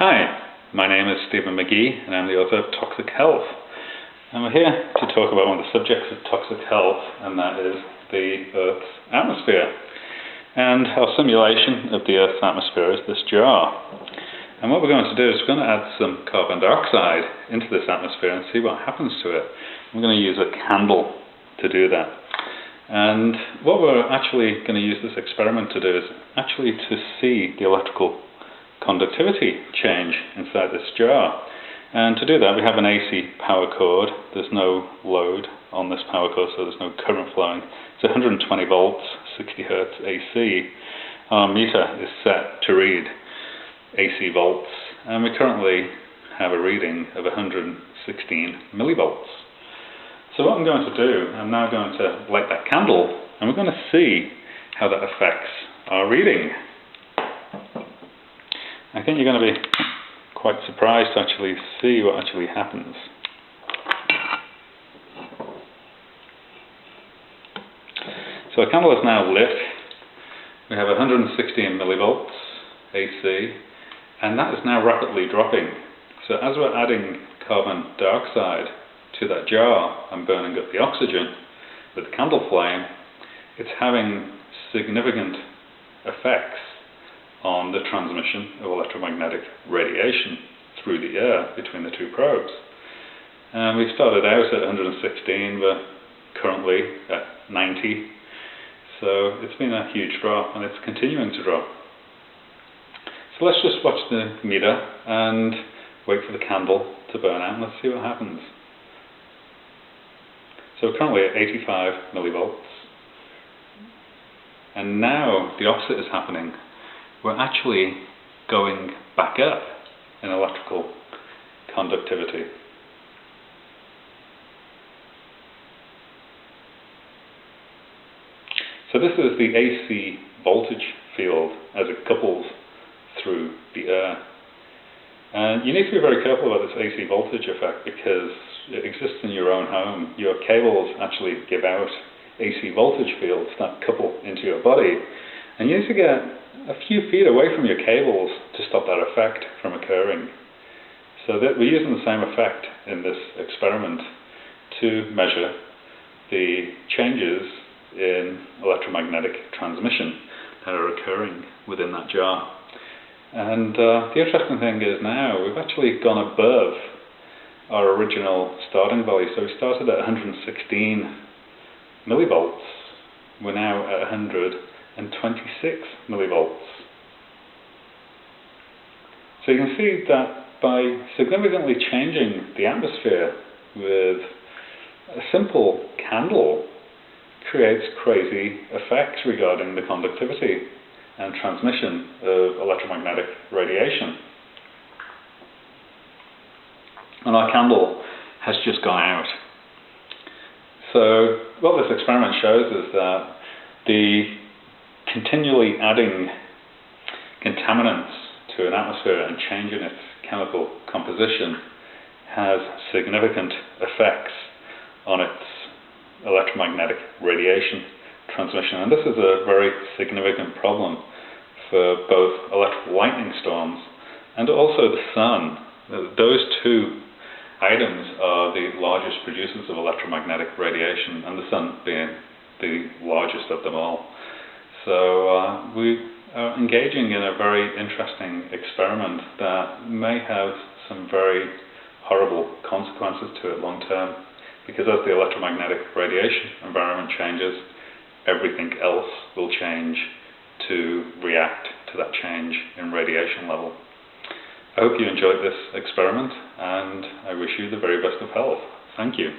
Hi, my name is Stephen McGee and I'm the author of Toxic Health. And we're here to talk about one of the subjects of toxic health, and that is the Earth's atmosphere. And our simulation of the Earth's atmosphere is this jar. And what we're going to do is we're going to add some carbon dioxide into this atmosphere and see what happens to it. We're going to use a candle to do that. And what we're actually going to use this experiment to do is actually to see the electrical conductivity change inside this jar. And to do that we have an AC power cord. There's no load on this power cord, so there's no current flowing. It's 120 volts, 60 hertz AC. Our meter is set to read AC volts, and we currently have a reading of 116 millivolts. So what I'm going to do, I'm now going to light that candle, and we're going to see how that affects our reading. I think you're going to be quite surprised to actually see what actually happens. So our candle is now lit. We have 116 millivolts AC, and that is now rapidly dropping. So as we're adding carbon dioxide to that jar and burning up the oxygen with the candle flame, it's having significant effects on the transmission of electromagnetic radiation through the air between the two probes. And we started out at 116, we're currently at 90, so it's been a huge drop and it's continuing to drop. So let's just watch the meter and wait for the candle to burn out and let's see what happens. So we're currently at 85 millivolts, and now the opposite is happening. We're actually going back up in electrical conductivity. So this is the AC voltage field as it couples through the air. And you need to be very careful about this AC voltage effect because it exists in your own home. Your cables actually give out AC voltage fields that couple into your body, and you need to get a few feet away from your cables to stop that effect from occurring. So that we're using the same effect in this experiment to measure the changes in electromagnetic transmission that are occurring within that jar. And the interesting thing is now we've actually gone above our original starting value. So we started at 116 millivolts. We're now at 126 millivolts. So you can see that by significantly changing the atmosphere with a simple candle creates crazy effects regarding the conductivity and transmission of electromagnetic radiation. And our candle has just gone out. So what this experiment shows is that the continually adding contaminants to an atmosphere and changing its chemical composition has significant effects on its electromagnetic radiation transmission. And this is a very significant problem for both electrical lightning storms and also the sun. Those two items are the largest producers of electromagnetic radiation, and the sun being the largest of them all. So we are engaging in a very interesting experiment that may have some very horrible consequences to it long term, because as the electromagnetic radiation environment changes, everything else will change to react to that change in radiation level. I hope you enjoyed this experiment, and I wish you the very best of health. Thank you.